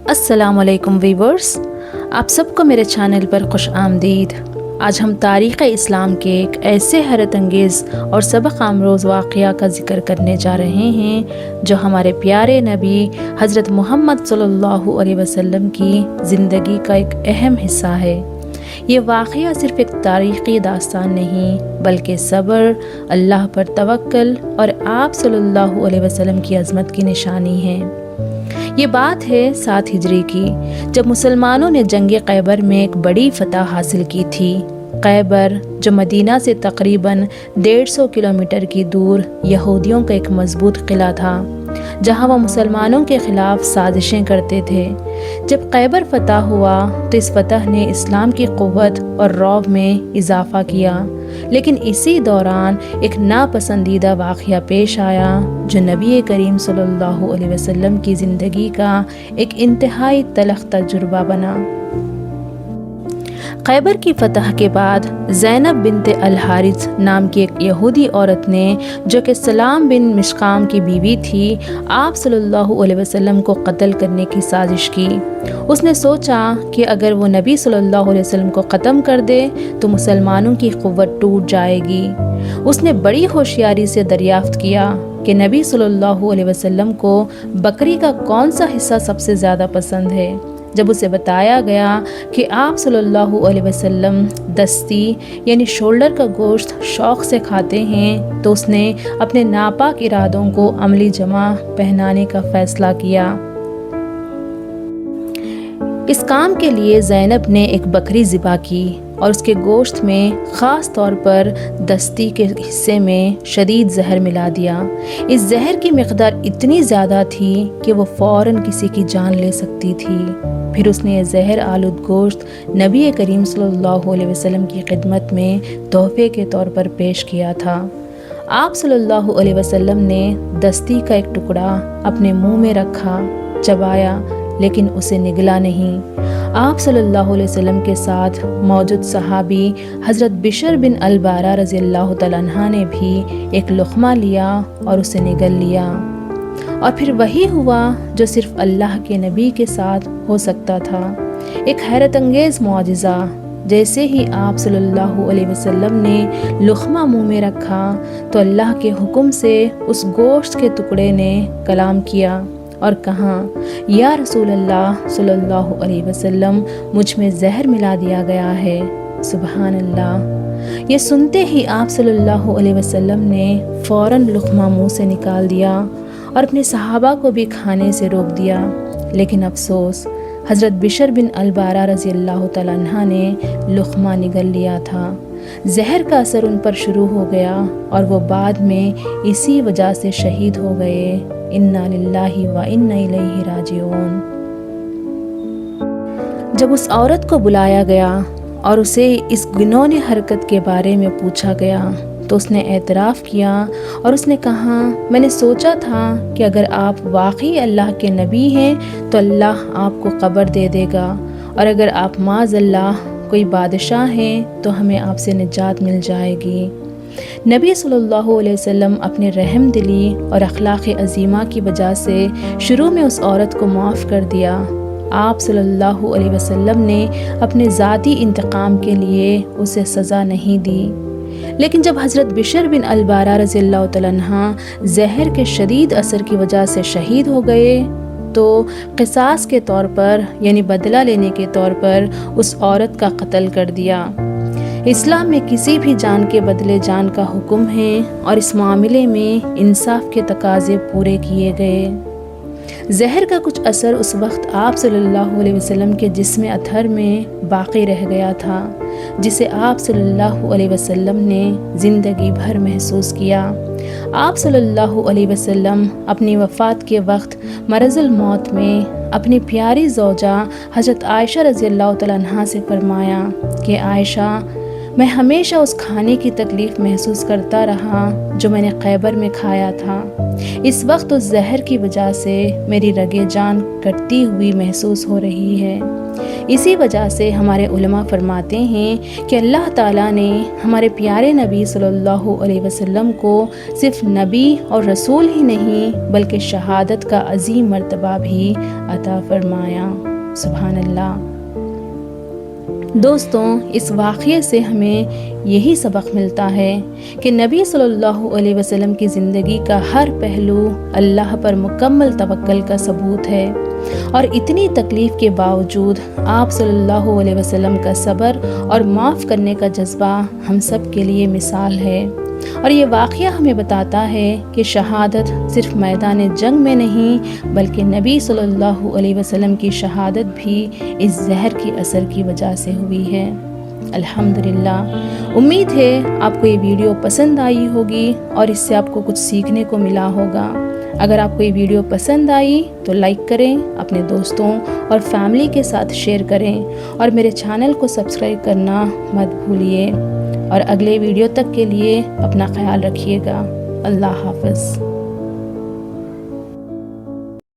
السلام علیکم ویورز، آپ سب کو میرے چینل پر خوش آمدید۔ آج ہم تاریخ اسلام کے ایک ایسے حیرت انگیز اور سبق آموز واقعہ کا ذکر کرنے جا رہے ہیں جو ہمارے پیارے نبی حضرت محمد صلی اللہ علیہ وسلم کی زندگی کا ایک اہم حصہ ہے۔ یہ واقعہ صرف ایک تاریخی داستان نہیں بلکہ صبر، اللہ پر توکل اور آپ صلی اللہ علیہ وسلم کی عظمت کی نشانی ہے۔ یہ بات ہے 7 ہجری کی، جب مسلمانوں نے جنگ خیبر میں ایک بڑی فتح حاصل کی تھی۔ خیبر جو مدینہ سے تقریباً 150 کلومیٹر کی دور یہودیوں کا ایک مضبوط قلعہ تھا، جہاں وہ مسلمانوں کے خلاف سازشیں کرتے تھے۔ جب خیبر فتح ہوا تو اس فتح نے اسلام کی قوت اور رعب میں اضافہ کیا، لیکن اسی دوران ایک ناپسندیدہ واقعہ پیش آیا جو نبی کریم صلی اللہ علیہ وسلم کی زندگی کا ایک انتہائی تلخ تجربہ بنا۔ خیبر کی فتح کے بعد زینب بنت الحارث نام کی ایک یہودی عورت نے، جو کہ سلام بن مشکام کی بیوی تھی، آپ صلی اللہ علیہ وسلم کو قتل کرنے کی سازش کی۔ اس نے سوچا کہ اگر وہ نبی صلی اللہ علیہ وسلم کو ختم کر دے تو مسلمانوں کی قوت ٹوٹ جائے گی۔ اس نے بڑی ہوشیاری سے دریافت کیا کہ نبی صلی اللہ علیہ وسلم کو بکری کا کون سا حصہ سب سے زیادہ پسند ہے۔ جب اسے بتایا گیا کہ آپ صلی اللہ علیہ وسلم دستی یعنی شولڈر کا گوشت شوق سے کھاتے ہیں تو اس نے اپنے ناپاک ارادوں کو عملی جمع پہنانے کا فیصلہ کیا۔ اس کام کے لیے زینب نے ایک بکری ذبح کی اور اس کے گوشت میں خاص طور پر دستی کے حصے میں شدید زہر ملا دیا۔ اس زہر کی مقدار اتنی زیادہ تھی کہ وہ فوراً کسی کی جان لے سکتی تھی۔ پھر اس نے یہ زہر آلود گوشت نبی کریم صلی اللہ علیہ وسلم کی خدمت میں تحفے کے طور پر پیش کیا تھا۔ آپ صلی اللہ علیہ وسلم نے دستی کا ایک ٹکڑا اپنے منہ میں رکھا، چبایا، لیکن اسے نگلا نہیں۔ آپ صلی اللہ علیہ وسلم کے ساتھ موجود صحابی حضرت بشر بن البارہ رضی اللہ تعالیٰ عنہ نے بھی ایک لقمہ لیا اور اسے نگل لیا، اور پھر وہی ہوا جو صرف اللہ کے نبی کے ساتھ ہو سکتا تھا، ایک حیرت انگیز معجزہ۔ جیسے ہی آپ صلی اللہ علیہ وسلم نے لقمہ منہ میں رکھا تو اللہ کے حکم سے اس گوشت کے ٹکڑے نے کلام کیا اور کہا، یا رسول اللہ صلی اللہ علیہ وسلم، مجھ میں زہر ملا دیا گیا ہے۔ سبحان اللہ۔ یہ سنتے ہی آپ صلی اللہ علیہ وسلم نے فوراً لقمہ منہ سے نکال دیا اور اپنے صحابہ کو بھی کھانے سے روک دیا، لیکن افسوس حضرت بشر بن البارہ رضی اللہ تعالیٰ عنہ نے لقمہ نگل لیا تھا۔ زہر کا اثر ان پر شروع ہو گیا اور وہ بعد میں اسی وجہ سے شہید ہو گئے۔ انا للہ و انا الیہ راجعون۔ جب اس عورت کو بلایا گیا اور اسے اس گنونے حرکت کے بارے میں پوچھا گیا تو اس نے اعتراف کیا اور اس نے کہا، میں نے سوچا تھا کہ اگر آپ واقعی اللہ کے نبی ہیں تو اللہ آپ کو قبر دے دے گا، اور اگر آپ معاذ اللہ کوئی بادشاہ ہیں تو ہمیں آپ سے نجات مل جائے گی۔ نبی صلی اللہ علیہ وسلم اپنے رحم دلی اور اخلاق عظیمہ کی وجہ سے شروع میں اس عورت کو معاف کر دیا۔ آپ صلی اللہ علیہ وسلم نے اپنے ذاتی انتقام کے لیے اسے سزا نہیں دی، لیکن جب حضرت بشر بن البارہ رضی اللہ تعالیٰ عنہ زہر کے شدید اثر کی وجہ سے شہید ہو گئے تو قصاص کے طور پر یعنی بدلہ لینے کے طور پر اس عورت کا قتل کر دیا۔ اسلام میں کسی بھی جان کے بدلے جان کا حکم ہے اور اس معاملے میں انصاف کے تقاضے پورے کیے گئے۔ زہر کا کچھ اثر اس وقت آپ صلی اللہ علیہ وسلم کے جسم اطہر میں باقی رہ گیا تھا، جسے آپ صلی اللہ علیہ وسلم نے زندگی بھر محسوس کیا۔ آپ صلی اللہ علیہ وسلم اپنی وفات کے وقت مرض الموت میں اپنی پیاری زوجہ حضرت عائشہ رضی اللہ تعالیٰ عنہ سے فرمایا کہ عائشہ، میں ہمیشہ اس کھانے کی تکلیف محسوس کرتا رہا جو میں نے خیبر میں کھایا تھا۔ اس وقت اس زہر کی وجہ سے میری رگیں جان کٹتی ہوئی محسوس ہو رہی ہے۔ اسی وجہ سے ہمارے علماء فرماتے ہیں کہ اللہ تعالیٰ نے ہمارے پیارے نبی صلی اللہ علیہ وسلم کو صرف نبی اور رسول ہی نہیں بلکہ شہادت کا عظیم مرتبہ بھی عطا فرمایا۔ سبحان اللہ۔ دوستوں، اس واقعے سے ہمیں یہی سبق ملتا ہے کہ نبی صلی اللہ علیہ وسلم کی زندگی کا ہر پہلو اللہ پر مکمل توکل کا ثبوت ہے، اور اتنی تکلیف کے باوجود آپ صلی اللہ علیہ وسلم کا صبر اور معاف کرنے کا جذبہ ہم سب کے لیے مثال ہے۔ اور یہ واقعہ ہمیں بتاتا ہے کہ شہادت صرف میدان جنگ میں نہیں بلکہ نبی صلی اللہ علیہ وسلم کی شہادت بھی اس زہر کی اثر کی وجہ سے ہوئی ہے۔ الحمدللہ۔ امید ہے آپ کو یہ ویڈیو پسند آئی ہوگی اور اس سے آپ کو کچھ سیکھنے کو ملا ہوگا۔ اگر آپ کو یہ ویڈیو پسند آئی تو لائک کریں، اپنے دوستوں اور فیملی کے ساتھ شیئر کریں، اور میرے چینل کو سبسکرائب کرنا مت بھولیے۔ اور اگلے ویڈیو تک کے لیے اپنا خیال رکھیے گا۔ اللہ حافظ۔